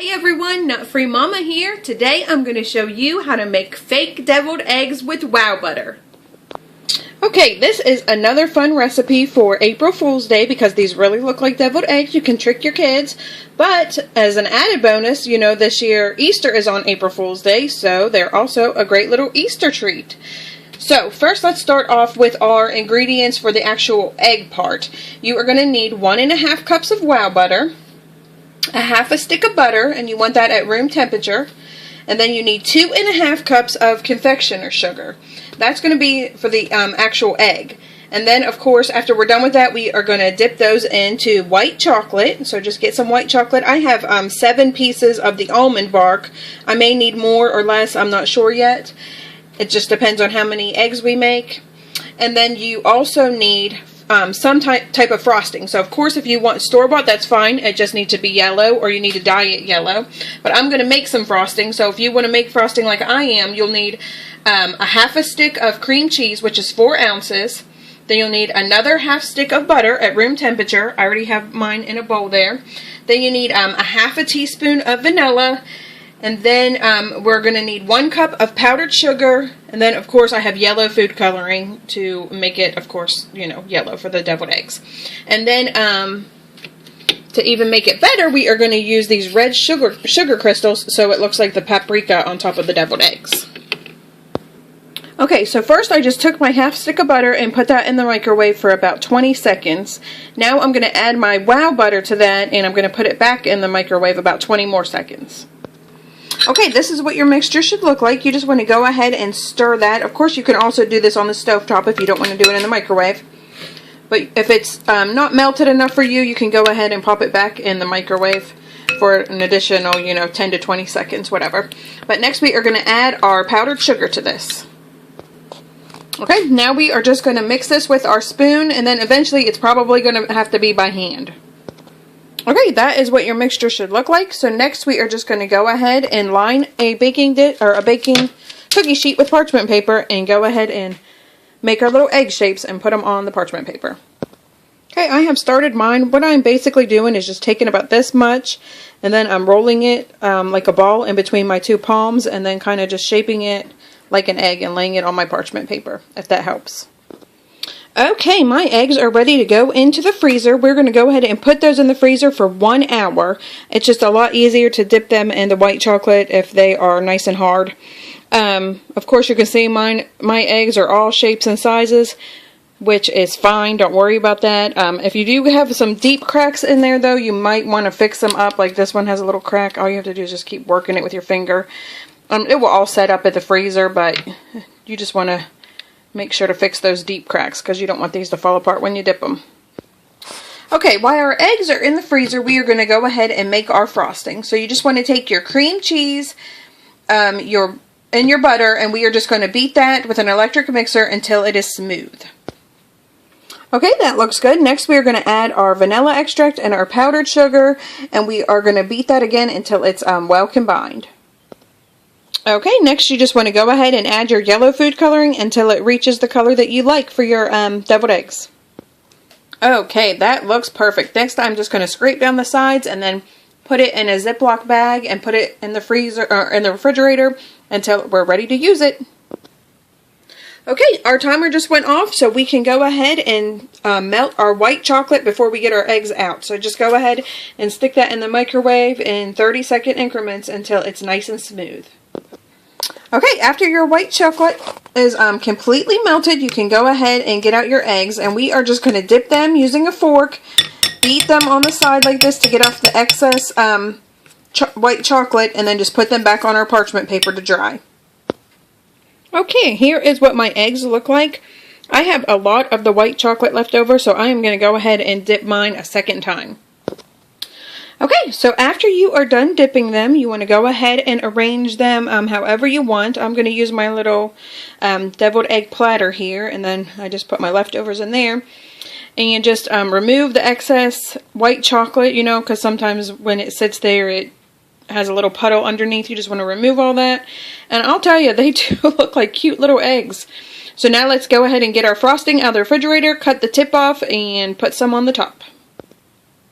Hey everyone, Nut Free Mama here. Today I'm going to show you how to make fake deviled eggs with Wowbutter. Okay, this is another fun recipe for April Fool's Day because these really look like deviled eggs. You can trick your kids, but as an added bonus, you know this year Easter is on April Fool's Day, so they're also a great little Easter treat. So first let's start off with our ingredients for the actual egg part. You are going to need 1.5 cups of Wowbutter, a half a stick of butter, and you want that at room temperature. And then you need 2.5 cups of confectioner's sugar. That's going to be for the actual egg. And then, of course, after we're done with that, we are going to dip those into white chocolate. So just get some white chocolate. I have 7 pieces of the almond bark. I may need more or less. I'm not sure yet. It just depends on how many eggs we make. And then you also need some type of frosting. So of course if you want store-bought, that's fine. It just needs to be yellow, or you need to dye it yellow. But I'm going to make some frosting. So if you want to make frosting like I am, you'll need a half a stick of cream cheese, which is 4 ounces. Then you'll need another half stick of butter at room temperature. I already have mine in a bowl there. Then you need a half a teaspoon of vanilla. And then we're going to need 1 cup of powdered sugar. And then, of course, I have yellow food coloring to make it, of course, you know, yellow for the deviled eggs. And then, to even make it better, we are going to use these red sugar crystals so it looks like the paprika on top of the deviled eggs. Okay, so first I just took my half stick of butter and put that in the microwave for about 20 seconds. Now I'm going to add my Wowbutter to that, and I'm going to put it back in the microwave about 20 more seconds. Okay, this is what your mixture should look like. You just want to go ahead and stir that. Of course, you can also do this on the stovetop if you don't want to do it in the microwave. But if it's not melted enough for you, you can go ahead and pop it back in the microwave for an additional, 10 to 20 seconds, whatever. But next we are going to add our powdered sugar to this. Okay, now we are just going to mix this with our spoon, and then eventually it's probably going to have to be by hand. Okay, that is what your mixture should look like. So next we are just going to go ahead and line a baking cookie sheet with parchment paper and go ahead and make our little egg shapes and put them on the parchment paper. Okay, I have started mine. What I'm basically doing is just taking about this much, and then I'm rolling it like a ball in between my 2 palms, and then kind of just shaping it like an egg and laying it on my parchment paper, if that helps. Okay, my eggs are ready to go into the freezer. We're going to go ahead and put those in the freezer for 1 hour. It's just a lot easier to dip them in the white chocolate if they are nice and hard. Of course, you can see my eggs are all shapes and sizes, which is fine. Don't worry about that. If you do have some deep cracks in there, though, you might want to fix them up. Like this one has a little crack. All you have to do is just keep working it with your finger. It will all set up at the freezer, but you just want to make sure to fix those deep cracks because you don't want these to fall apart when you dip them. Okay, while our eggs are in the freezer, we are going to go ahead and make our frosting. So you just want to take your cream cheese and your butter, and we are just going to beat that with an electric mixer until it is smooth. Okay, that looks good. Next we are going to add our vanilla extract and our powdered sugar, and we are going to beat that again until it's well combined. Okay, next you just want to go ahead and add your yellow food coloring until it reaches the color that you like for your deviled eggs. Okay, that looks perfect. Next I'm just going to scrape down the sides and then put it in a Ziploc bag and put it in the freezer or in the refrigerator until we're ready to use it. Okay, our timer just went off, so we can go ahead and melt our white chocolate before we get our eggs out. So just go ahead and stick that in the microwave in 30-second increments until it's nice and smooth. Okay, after your white chocolate is completely melted, you can go ahead and get out your eggs, and we are just going to dip them using a fork, beat them on the side like this to get off the excess white chocolate, and then just put them back on our parchment paper to dry. Okay, here is what my eggs look like. I have a lot of the white chocolate left over, so I am going to go ahead and dip mine a second time. Okay, so after you are done dipping them, you want to go ahead and arrange them however you want. I'm going to use my little deviled egg platter here, and then I just put my leftovers in there. And you just remove the excess white chocolate, because sometimes when it sits there, it has a little puddle underneath. You just want to remove all that. And I'll tell you, they do look like cute little eggs. So now let's go ahead and get our frosting out of the refrigerator, cut the tip off, and put some on the top.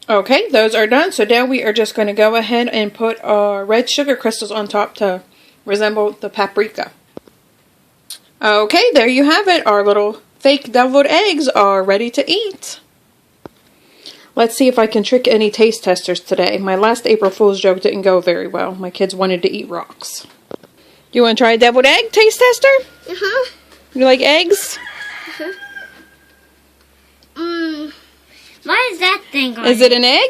Okay, those are done. So now we are just going to go ahead and put our red sugar crystals on top to resemble the paprika. Okay, there you have it. Our little fake deviled eggs are ready to eat. Let's see if I can trick any taste testers today. My last April Fool's joke didn't go very well. My kids wanted to eat rocks. You want to try a deviled egg taste tester? Uh-huh. You like eggs? Uh-huh. What is that thing on Is it an egg?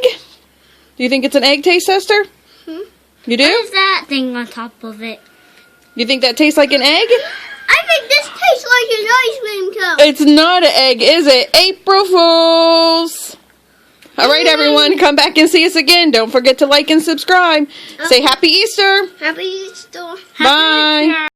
Do you think it's an egg taste tester? Hmm? You do? What is that thing on top of it? You think that tastes like an egg? I think this tastes like an ice cream cone. It's not an egg, is it? April Fools! Alright everyone, come back and see us again. Don't forget to like and subscribe. Say Happy Easter! Happy Easter. Bye!